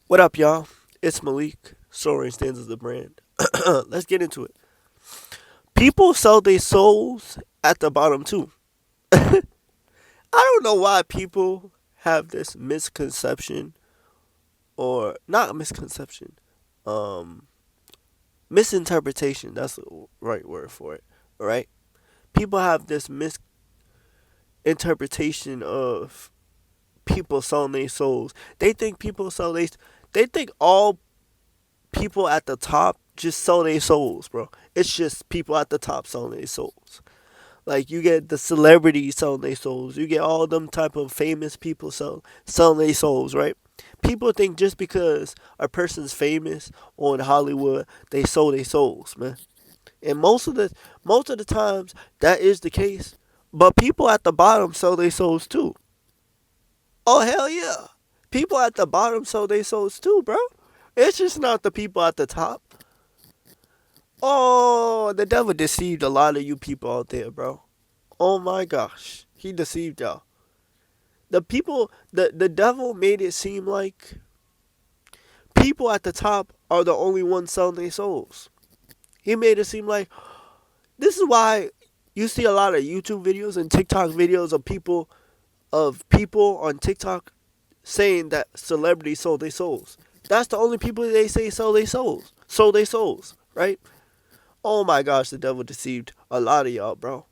What up, y'all? It's Malik. Soaring stands as the brand. Let's get into it. People sell their souls at the bottom too. I don't know why people have this misconception, or not misconception, um, misinterpretation. That's the right word for it. All right. People have this misinterpretation of people selling their souls. They think people sell they. They think all people at the top just sell their souls, bro. It's just people at the top selling their souls. Like you get the celebrities selling their souls. You get all them type of famous people selling their souls, right? People think just because a person's famous or in Hollywood, they sold their souls, man. And most of the times that is the case. But people at the bottom sell their souls too. Oh hell yeah. People at the bottom sell their souls too, bro. It's just not the people at the top. Oh, the devil deceived a lot of you people out there, bro. Oh my gosh. He deceived y'all. The devil made it seem like people at the top are the only ones selling their souls. He made it seem like this is why you see a lot of YouTube videos and TikTok videos of people on TikTok saying that celebrities sold their souls. That's the only people they say sold their souls, right? Oh my gosh, the devil deceived a lot of y'all, bro.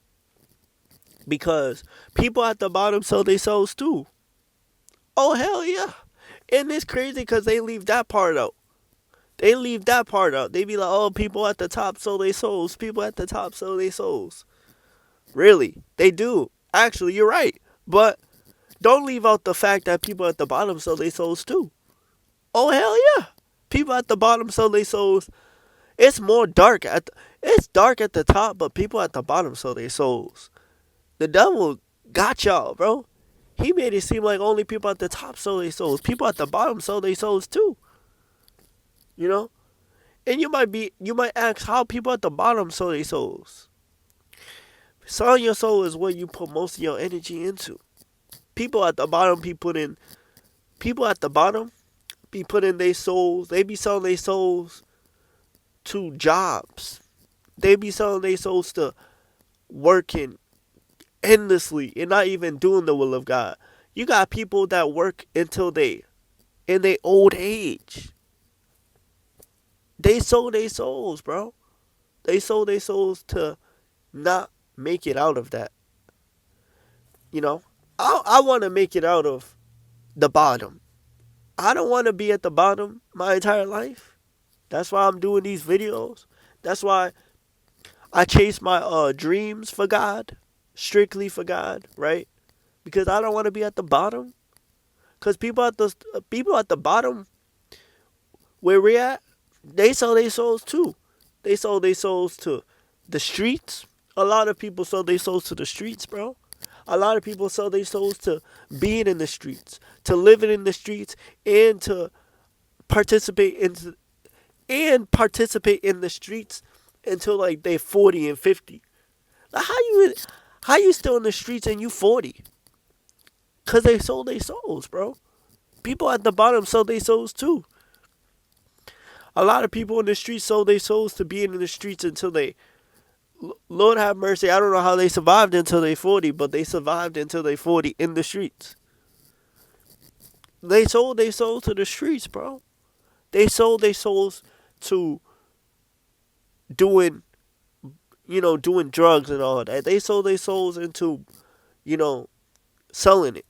Because people at the bottom sell their souls too. Oh hell yeah. And it's crazy because they leave that part out. They leave that part out. They be like, oh, people at the top sell their souls. People at the top sell their souls. Really, they do. Actually, you're right. But don't leave out the fact that people at the bottom sell their souls too. Oh hell yeah. People at the bottom sell their souls. It's more dark it's dark at the top, but people at the bottom sell their souls. The devil got y'all, bro. He made it seem like only people at the top sold their souls. People at the bottom sold their souls too. You know? And you might ask how people at the bottom sold their souls. Selling your soul is what you put most of your energy into. People at the bottom people at the bottom be putting their souls, they be selling their souls to jobs. They be selling their souls to working endlessly and not even doing the will of God. You got people that work until they in their old age. They sold their souls, bro. They sold their souls to not make it out of that. You know, I want to make it out of the bottom. I don't want to be at the bottom my entire life. That's why I'm doing these videos. That's why I chase my dreams for God, strictly for God, right? Because I don't want to be at the bottom. Cause people at the bottom where we at, they sell their souls too. They sold their souls to the streets. A lot of people sell their souls to the streets, bro. A lot of people sell their souls to being in the streets, to living in the streets, and to participate in participate in the streets until like they 40 and 50. Like how you still in the streets and you 40? Cause they sold their souls, bro. People at the bottom sell their souls too. A lot of people in the streets sold their souls to being in the streets until they, Lord have mercy, I don't know how they survived until they 40, but they survived until they 40 in the streets. They sold their souls to the streets, bro. They sold their souls to doing, doing drugs and all that. They sold their souls into, you know, selling it.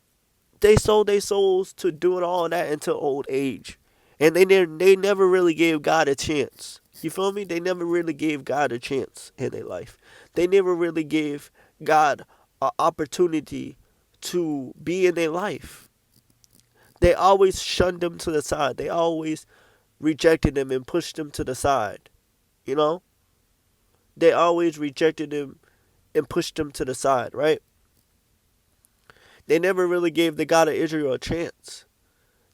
They sold their souls to doing all that until old age. And they never really gave God a chance. You feel me? They never really gave God a chance in their life. They never really gave God an opportunity to be in their life. They always shunned him to the side. They always rejected him and pushed him to the side. You know? They always rejected him and pushed him to the side, right? They never really gave the God of Israel a chance.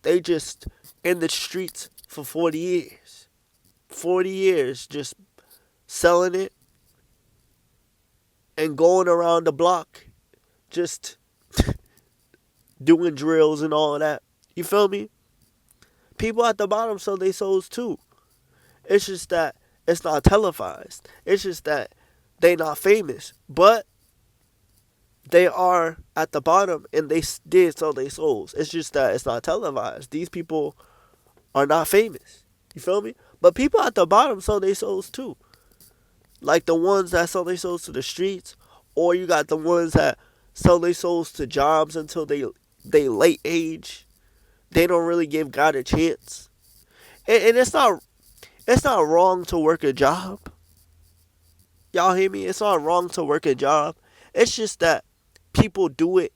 They just in the streets for 40 years. 40 years just selling it and going around the block just doing drills and all of that. You feel me? People at the bottom sell their souls too. It's just that it's not televised. It's just that they not famous, but they are at the bottom and they did sell their souls. It's just that it's not televised. These people are not famous. You feel me? But people at the bottom sell their souls too. Like the ones that sell their souls to the streets, or you got the ones that sell their souls to jobs until they late age. They don't really give God a chance. And it's not wrong to work a job. Y'all hear me? It's not wrong to work a job. It's just that people do it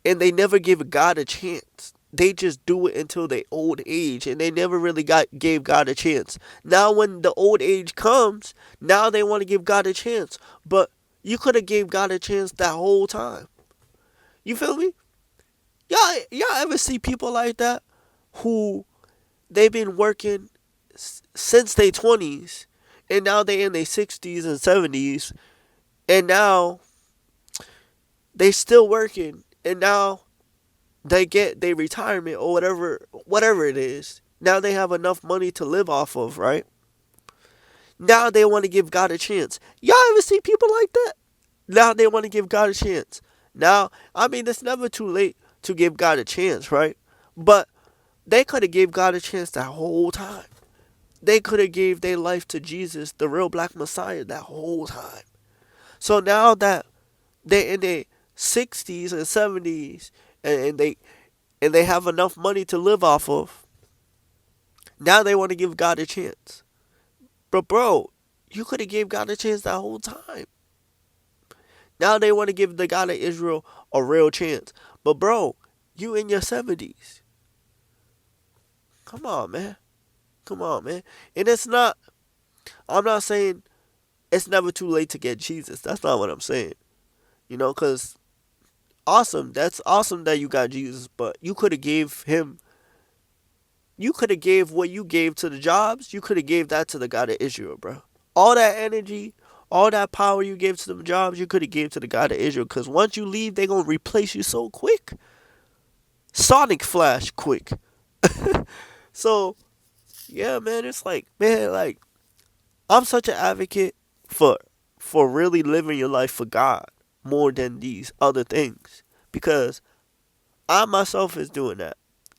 and they never give God a chance. They just do it until they old age and they never really gave God a chance. Now when the old age comes, now they want to give God a chance. But you could have gave God a chance that whole time. You feel me? Y'all ever see people like that who they've been working since their 20s and now they in their 60s and 70s and now they still working and now they get their retirement or whatever it is. Now they have enough money to live off of, right? Now they want to give God a chance. Y'all ever see people like that? Now they want to give God a chance. Now, I mean, it's never too late to give God a chance, right? But they could have gave God a chance that whole time. They could have gave their life to Jesus, the real black Messiah, that whole time. So now that they're in their 60s and 70s and they have enough money to live off of, now they want to give God a chance. But bro, you could have gave God a chance that whole time. Now they want to give the God of Israel a real chance. But bro, you in your 70s. Come on, man. Come on, man. And I'm not saying it's never too late to get Jesus. That's not what I'm saying. Because awesome. That's awesome that you got Jesus. But you could have gave what you gave to the jobs. You could have gave that to the God of Israel, bro. All that energy, all that power you gave to them jobs, you could have gave to the God of Israel. Because once you leave, they're going to replace you so quick. Sonic flash quick. So, yeah, man, it's like, I'm such an advocate for really living your life for God more than these other things. Because I myself is doing that.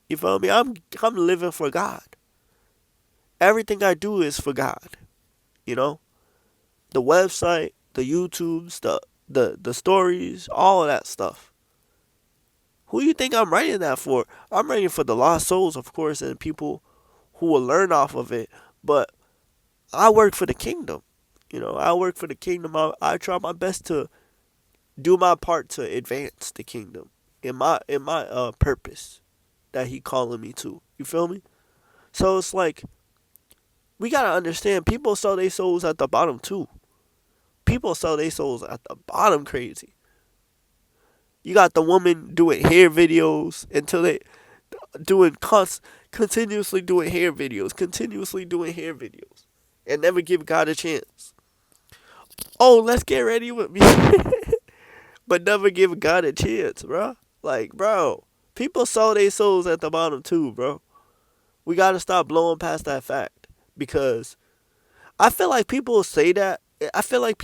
You feel me? I'm living for God. Everything I do is for God. The website, the YouTubes, the stories, all of that stuff. Who you think I'm writing that for? I'm writing for the lost souls, of course, and people who will learn off of it. But I work for the kingdom. I work for the kingdom. I try my best to do my part to advance the kingdom in my purpose that he calling me to. You feel me? So it's like, we gotta understand, people sell their souls at the bottom too. People sell their souls at the bottom crazy. You got the woman doing hair videos until they continuously doing hair videos, and never give God a chance. Oh, let's get ready with me, but never give God a chance, bro. Like, bro, people sell their souls at the bottom too, bro. We gotta stop blowing past that fact, because I feel like people say that. I feel like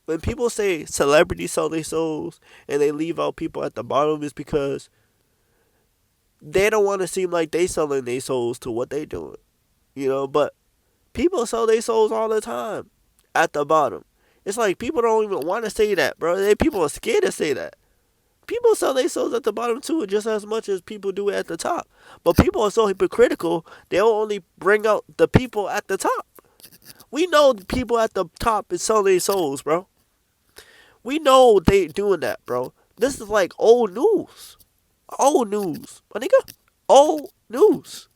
when people say celebrities sell their souls and they leave out people at the bottom, is because they don't want to seem like they selling their souls to what they doing. But people sell their souls all the time at the bottom. It's like people don't even want to say that, bro. People are scared to say that. People sell their souls at the bottom too, just as much as people do it at the top. But people are so hypocritical, they'll only bring out the people at the top. We know the people at the top is selling their souls, bro. We know they doing that, bro. This is like old news. Old news, my nigga. Old news.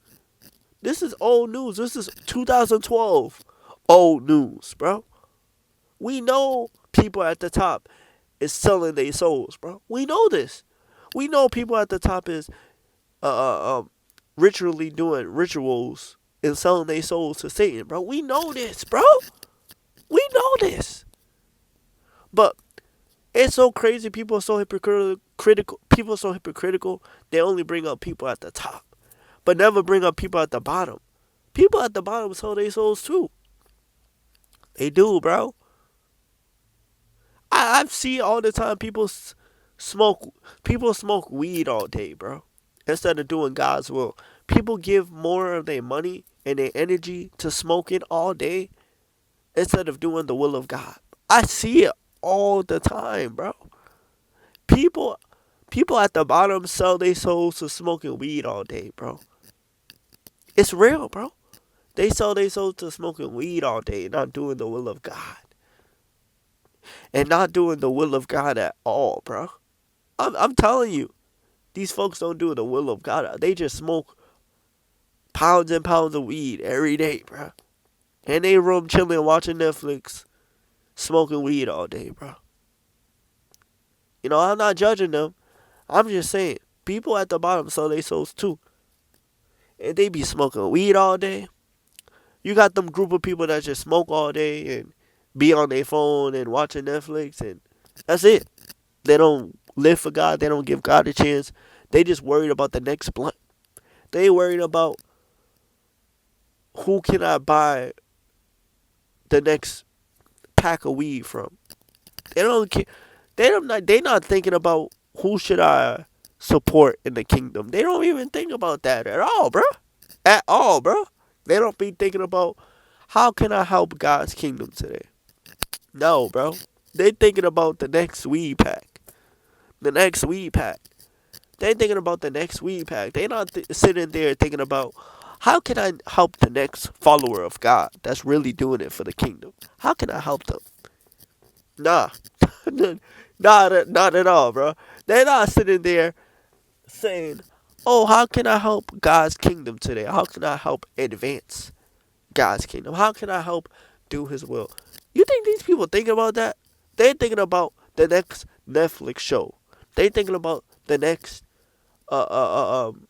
This is old news. This is 2012. Old news, bro. We know people at the top is selling their souls, bro. We know this. We know people at the top is ritually doing rituals and selling their souls to Satan, bro. We know this, bro. We know this. But it's so crazy. People are so hypocritical. People are so hypocritical. They only bring up people at the top. but never bring up people at the bottom. People at the bottom sell their souls too. They do, bro. I've seen all the time smoke people smoke weed all day, bro. Instead of doing God's will. People give more of their money and their energy to smoking all day instead of doing the will of God. I see it all the time, bro. People people at the bottom sell their souls to smoking weed all day, bro. It's real, bro. They sell their souls to smoking weed all day, not doing the will of God. And not doing the will of God at all, bro. I'm telling you, these folks don't do the will of God. They just smoke pounds and pounds of weed every day, bro. In their room chilling, watching Netflix, smoking weed all day, bro. You know, I'm not judging them. I'm just saying, people at the bottom sell their souls too. And they be smoking weed all day. You got them group of people that just smoke all day and be on their phone and watching Netflix, and that's it. They don't live for God. They don't give God a chance. They just worried about the next blunt. They worried about who can I buy the next pack of weed from. They don't care. They not thinking about who should I support in the kingdom. They don't even think about that at all, bro. At all, bro. They don't be thinking about how can I help God's kingdom today. No, bro. They thinking about the next weed pack. The next weed pack. They thinking about the next weed pack. They not sitting there thinking about how can I help the next follower of God that's really doing it for the kingdom. How can I help them? Nah, not at all, bro. They're not sitting there saying, "Oh, how can I help God's kingdom today? How can I help advance God's kingdom? How can I help do His will?" You think these people thinking about that? They're thinking about the next Netflix show. They thinking about the next uh uh uh um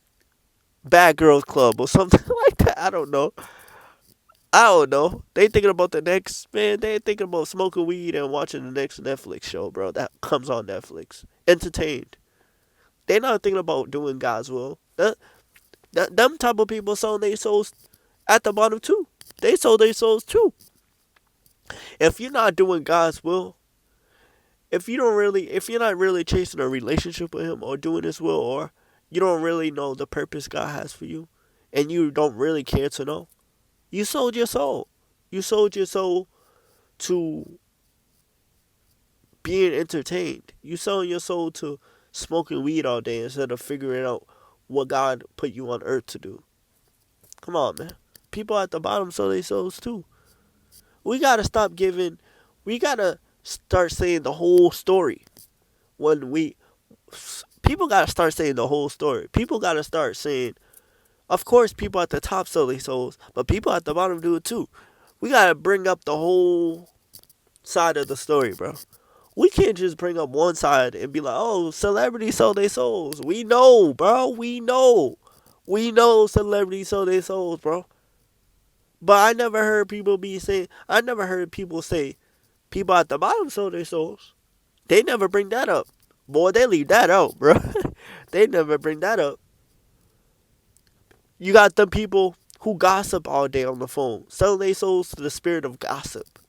Bad Girls Club or something like that. I don't know. I don't know. They thinking about the next man. They thinking about smoking weed and watching the next Netflix show, bro. That comes on Netflix. Entertained. They not thinking about doing God's will. Them type of people sold their souls at the bottom too. They sold their souls too. If you're not doing God's will, if you're not really chasing a relationship with Him or doing His will, or you don't really know the purpose God has for you, and you don't really care to know, you sold your soul. You sold your soul to being entertained. You sold your soul to smoking weed all day instead of figuring out what God put you on earth to do. Come on, man. People at the bottom sell their souls too. We gotta stop giving. We gotta start saying the whole story. When we people gotta start saying the whole story. People gotta start saying, of course, people at the top sell their souls, but people at the bottom do it too. We gotta bring up the whole side of the story, bro. We can't just bring up one side and be like, "Oh, celebrities sell their souls." We know, bro. We know. We know celebrities sell their souls, bro. But I never heard people be saying. I never heard people say people at the bottom sell their souls. They never bring that up. Boy, they leave that out, bro. They never bring that up. You got them people who gossip all day on the phone, selling their souls to the spirit of gossip.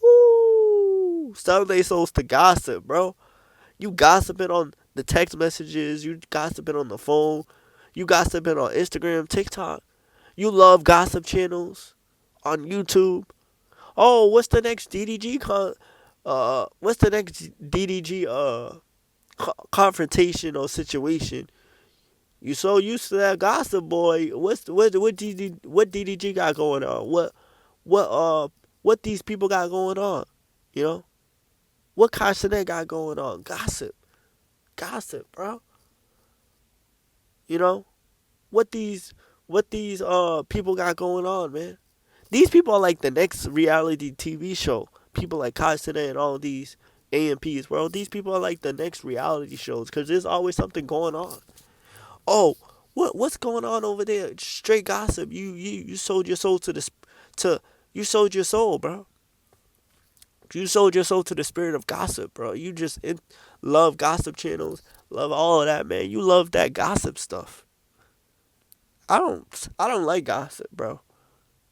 Woo! Selling their souls to gossip, bro. You gossiping on the text messages. You gossiping on the phone. You gossiping on Instagram, TikTok. You love gossip channels on YouTube. Oh, what's the next DDG confrontation or situation? You so used to that gossip, boy. What DDG got going on? What these people got going on? You know? What Castanet got going on? Gossip, bro. You know? What these people got going on, man? These people are like the next reality TV show. People like Castanet and all these AMPs, bro. These people are like the next reality shows because there's always something going on. Oh, what's going on over there? Straight gossip. You sold your soul to you sold your soul, bro. You sold your soul to the spirit of gossip, bro. You just love gossip channels, love all of that, man. You love that gossip stuff. I don't like gossip, bro.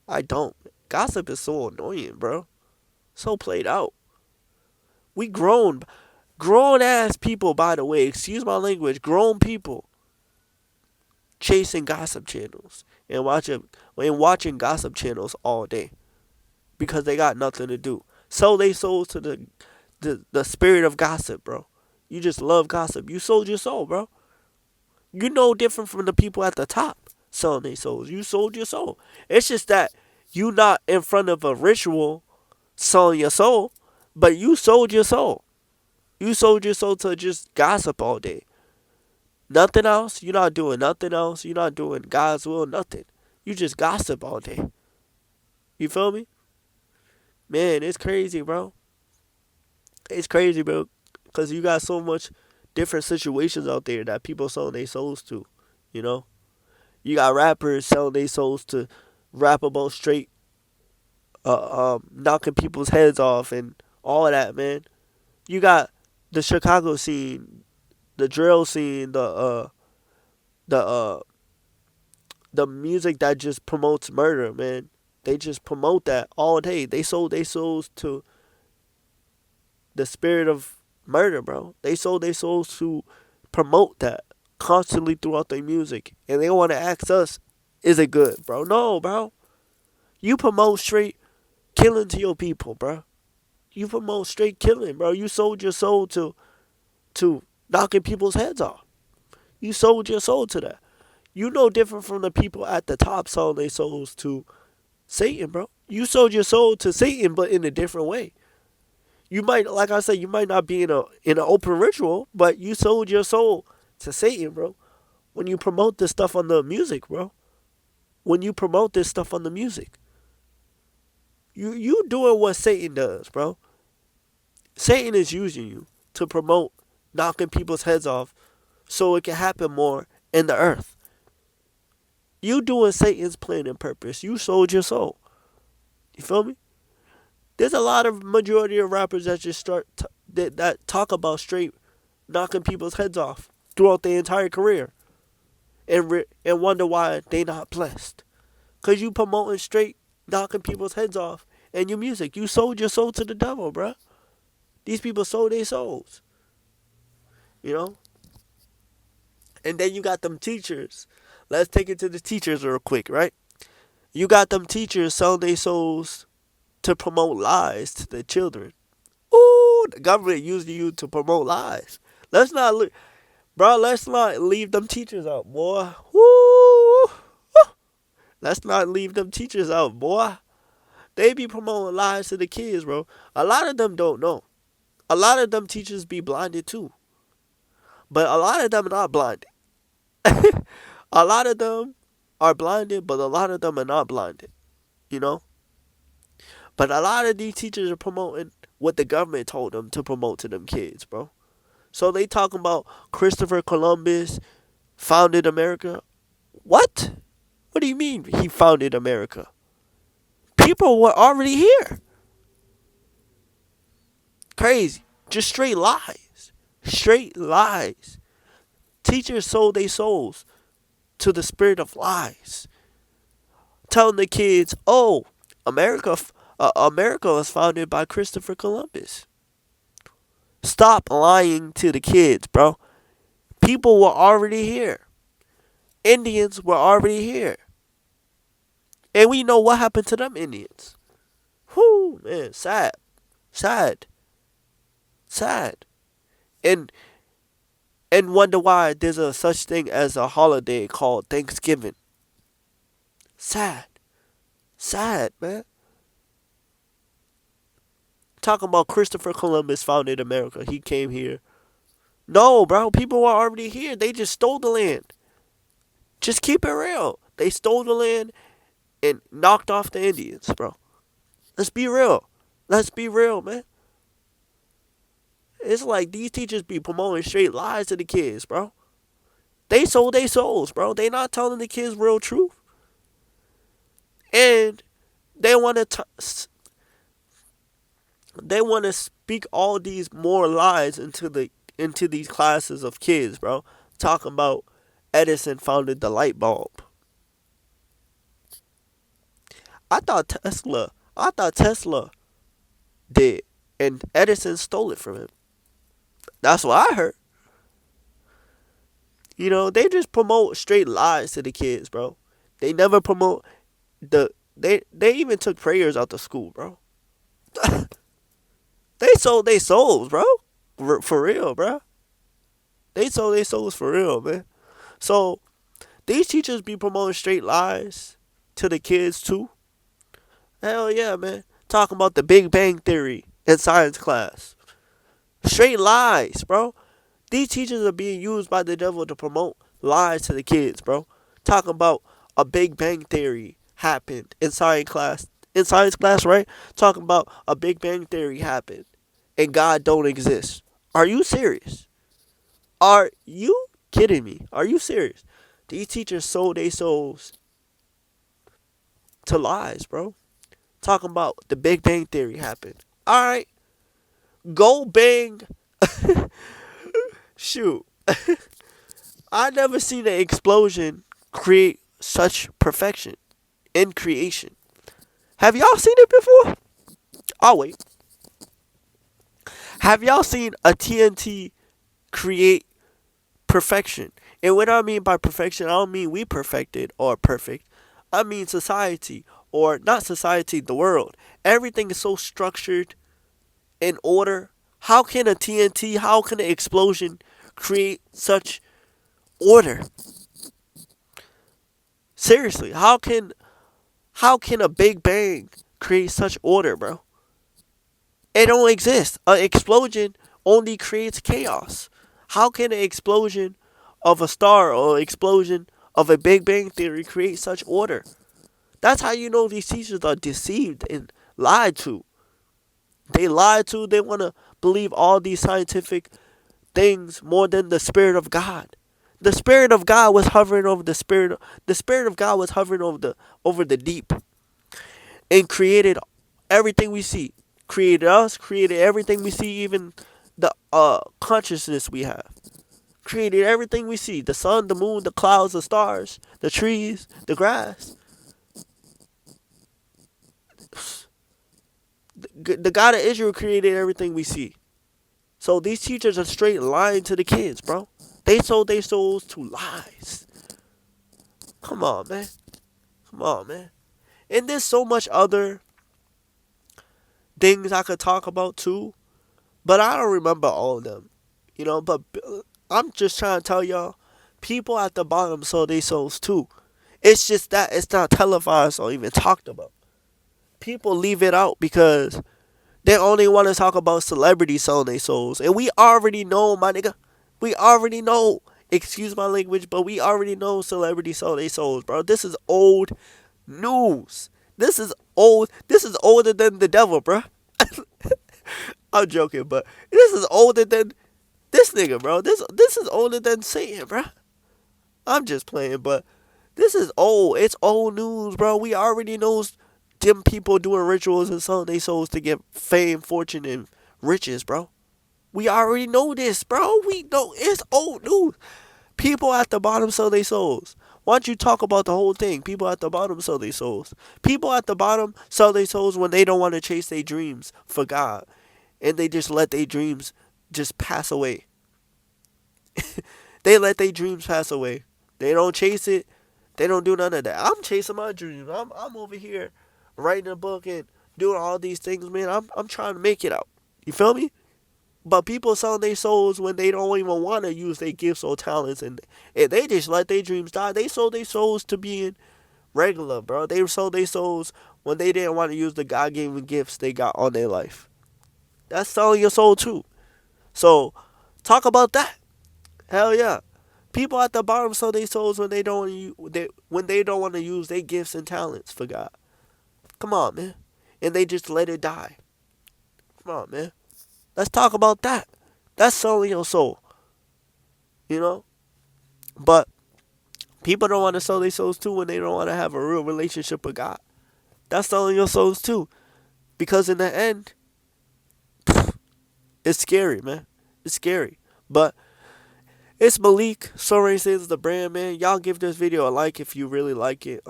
I don't. Gossip is so annoying, bro. So played out. We grown ass people, by the way, excuse my language, grown people chasing gossip channels and watching gossip channels all day because they got nothing to do. So they sold to the spirit of gossip, bro. You just love gossip. You sold your soul, bro. You no different from the people at the top selling their souls. You sold your soul. It's just that you not in front of a ritual selling your soul, but you sold your soul. You sold your soul to just gossip all day. Nothing else. You're not doing nothing else. You're not doing God's will, nothing. You just gossip all day. You feel me? Man, it's crazy, bro. It's crazy, bro. Because you got so much different situations out there that people selling their souls to. You know? You got rappers selling their souls to rap about straight knocking people's heads off and all of that, man. You got the Chicago scene, the drill scene, the the music that just promotes murder, man. They just promote that all day. They sold their souls to the spirit of murder, bro. They sold their souls to promote that constantly throughout their music. And they want to ask us, is it good, bro? No, bro. You promote straight killing to your people, bro. You promote straight killing, bro. You sold your soul to knocking people's heads off. You sold your soul to that. You no different from the people at the top selling their souls to Satan, bro. You sold your soul to Satan, but in a different way. You might, like I said, you might not be in an open ritual, but you sold your soul to Satan, bro. When you promote this stuff on the music, bro. When you promote this stuff on the music. You doing what Satan does, bro. Satan is using you to promote knocking people's heads off so it can happen more in the earth. You doing Satan's plan and purpose. You sold your soul. You feel me? There's a lot of majority of rappers that just that talk about straight knocking people's heads off throughout their entire career, and wonder why they not blessed. Cause you promoting straight knocking people's heads off and your music. You sold your soul to the devil, bruh. These people sold their souls. You know? And then you got them teachers. Let's take it to the teachers real quick, right? You got them teachers selling their souls to promote lies to the children. Ooh, the government using you to promote lies. Let's not leave them teachers out, boy. Woo! Let's not leave them teachers out, boy. They be promoting lies to the kids, bro. A lot of them don't know. A lot of them teachers be blinded too. But a lot of them are not blinded. A lot of them are blinded, but a lot of them are not blinded. You know? But a lot of these teachers are promoting what the government told them to promote to them kids, bro. So they talking about Christopher Columbus founded America. What? What do you mean he founded America? People were already here. Crazy. Just straight lies. Straight lies. Teachers sold their souls to the spirit of lies. Telling the kids, oh, America was founded by Christopher Columbus. Stop lying to the kids, bro. People were already here. Indians were already here. And we know what happened to them Indians. Whoo, man, sad. Sad. Sad. And wonder why there's a such thing as a holiday called Thanksgiving. Sad. Sad, man. Talking about Christopher Columbus founded America. He came here. No, bro. People were already here. They just stole the land. Just keep it real. They stole the land and knocked off the Indians, bro. Let's be real. Let's be real, man. It's like these teachers be promoting straight lies to the kids, bro. They sold their souls, bro. They not telling the kids real truth. And they want to speak all these more lies into these classes of kids, bro. Talking about Edison founded the light bulb. I thought Tesla did, and Edison stole it from him. That's what I heard. They just promote straight lies to the kids, bro. They never promote they even took prayers out the school, bro. They sold their souls, bro. For real, bro. They sold their souls for real, man. So these teachers be promoting straight lies to the kids too. Hell yeah, man. Talking about the Big Bang Theory in science class. Straight lies, bro. These teachers are being used by the devil to promote lies to the kids, bro. Talking about a Big Bang Theory happened in science class. In science class, right? Talking about a Big Bang Theory happened and God don't exist. Are you serious? Are you kidding me? Are you serious? These teachers sold their souls to lies, bro. Talking about the Big Bang Theory happened. Alright, go bang. Shoot. I never seen an explosion create such perfection in creation. Have y'all seen it before? Oh wait. Have y'all seen a TNT create perfection? And what I mean by perfection, I don't mean we perfected or perfect. I mean society, or not society, the world. Everything is so structured in order. How can a TNT, how can an explosion create such order? Seriously, how can a Big Bang create such order, bro? It don't exist. An explosion only creates chaos. How can an explosion of a star or explosion of a Big Bang Theory create such order? That's how you know these teachers are deceived and lied to. They lied to. They want to believe all these scientific things more than the Spirit of God. The Spirit of God was hovering over the Spirit. The Spirit of God was hovering over the deep and created everything we see. Created us. Created everything we see. Even the consciousness we have. Created everything we see. The sun, the moon, the clouds, the stars, the trees, the grass. The God of Israel created everything we see. So these teachers are straight lying to the kids, bro. They sold their souls to lies. Come on, man. Come on, man. And there's so much other things I could talk about too, but I don't remember all of them. But I'm just trying to tell y'all, people at the bottom sold their souls too. It's just that it's not televised or even talked about. People leave it out because they only want to talk about celebrities selling their souls. And we already know, my nigga. We already know. Excuse my language, but we already know celebrities sell their souls, bro. This is old news. This is old. This is older than the devil, bro. I'm joking, but this is older than this nigga, bro. This is older than Satan, bro. I'm just playing, but this is old. It's old news, bro. We already know them people doing rituals and selling their souls to get fame, fortune, and riches, bro. We already know this, bro. We know it's old news. People at the bottom sell their souls. Why don't you talk about the whole thing? People at the bottom sell their souls. People at the bottom sell their souls when they don't want to chase their dreams for God. And they just let their dreams just pass away. They let their dreams pass away. They don't chase it. They don't do none of that. I'm chasing my dreams. I'm over here writing a book and doing all these things, man. I'm trying to make it out. You feel me? But people selling their souls when they don't even want to use their gifts or talents, and they just let their dreams die. They sold their souls to being regular, bro. They sold their souls when they didn't want to use the God-given gifts they got on their life. That's selling your soul too. So talk about that. Hell yeah. People at the bottom sell their souls when they don't want to use their gifts and talents for God. Come on, man. And they just let it die. Come on, man. Let's talk about that. That's selling your soul. But people don't want to sell their souls too when they don't want to have a real relationship with God. That's selling your souls too. Because in the end, it's scary, man. It's scary. But it's Malik. Sorry, says the brand, man. Y'all give this video a like if you really like it.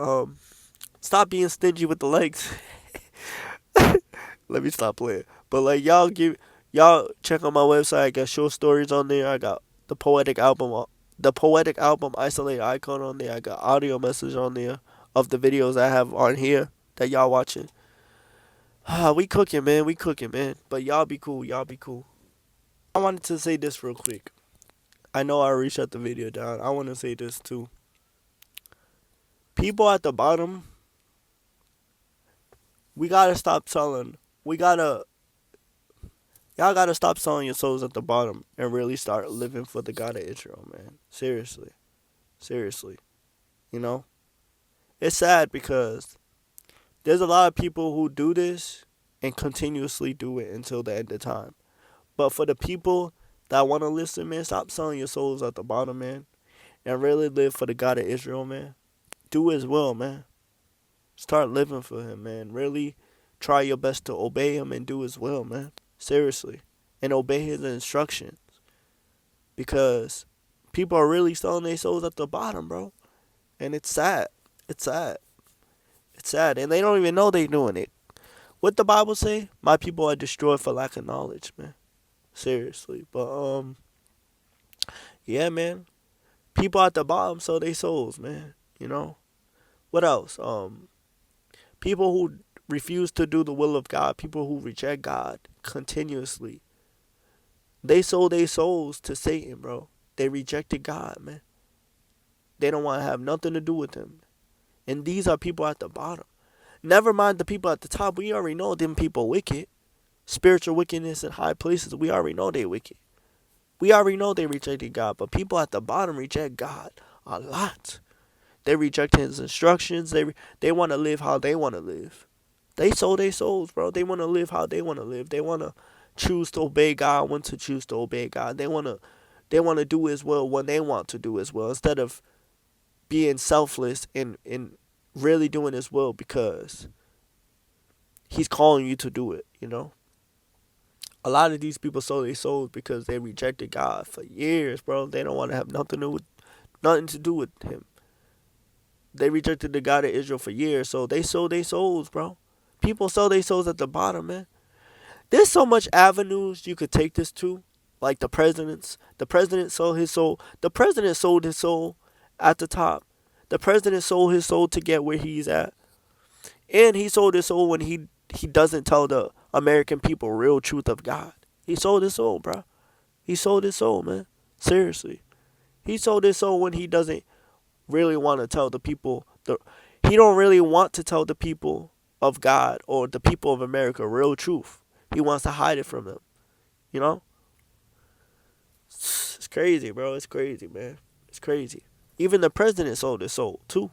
Stop being stingy with the legs. Let me stop playing. But like y'all check on my website. I got short stories on there. I got the poetic album isolated icon on there. I got audio message on there of the videos I have on here that y'all watching. We cooking, man. We cooking, man. But y'all be cool. Y'all be cool. I wanted to say this real quick. I know I already shut the video down. I want to say this too. People at the bottom, we gotta stop selling. We gotta Y'all gotta stop selling your souls at the bottom and really start living for the God of Israel, man. Seriously. Seriously. You know? It's sad because there's a lot of people who do this and continuously do it until the end of time. But for the people that want to listen, man, stop selling your souls at the bottom, man. And really live for the God of Israel, man. Do his will, man. Start living for him, man. Really try your best to obey him and do his will, man. Seriously. And obey his instructions. Because people are really selling their souls at the bottom, bro. And it's sad. It's sad. It's sad. And they don't even know they're doing it. What the Bible say? My people are destroyed for lack of knowledge, man. Seriously. But yeah, man. People at the bottom sell their souls, man. You know? What else? People who refuse to do the will of God, people who reject God continuously. They sold their souls to Satan, bro. They rejected God, man. They don't want to have nothing to do with him. And these are people at the bottom. Never mind the people at the top. We already know them people wicked. Spiritual wickedness in high places. We already know they wicked. We already know they rejected God. But people at the bottom reject God a lot. They reject his instructions. They want to live how they want to live. They sold their souls, bro. They want to live how they want to live. They want to choose to obey God when to choose to obey God. They want to do his will when they want to do his will, instead of being selfless and really doing his will because he's calling you to do it, you know? A lot of these people sold their souls because they rejected God for years, bro. They don't want to have nothing to do with him. They rejected the God of Israel for years, so they sold their souls, bro. People sell their souls at the bottom, man. There's so much avenues you could take this to, like the presidents. The president sold his soul. The president sold his soul at the top. The president sold his soul to get where he's at. And he sold his soul when he doesn't tell the American people real truth of God. He sold his soul, bro. He sold his soul, man. Seriously. He sold his soul when he doesn't really want to tell the people. He don't really want to tell the people of God or the people of America real truth. He wants to hide it from them. You know? It's crazy, bro. It's crazy, man. It's crazy. Even the president sold his soul, too.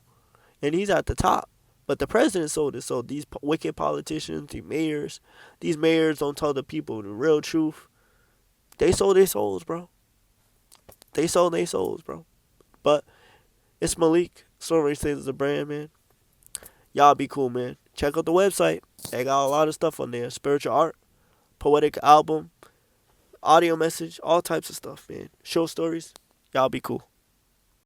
And he's at the top. But the president sold his soul. These wicked politicians, these mayors don't tell the people the real truth. They sold their souls, bro. They sold their souls, bro. But it's Malik. Story says the brand, man. Y'all be cool, man. Check out the website. They got a lot of stuff on there. Spiritual art, poetic album, audio message, all types of stuff, man. Show stories. Y'all be cool.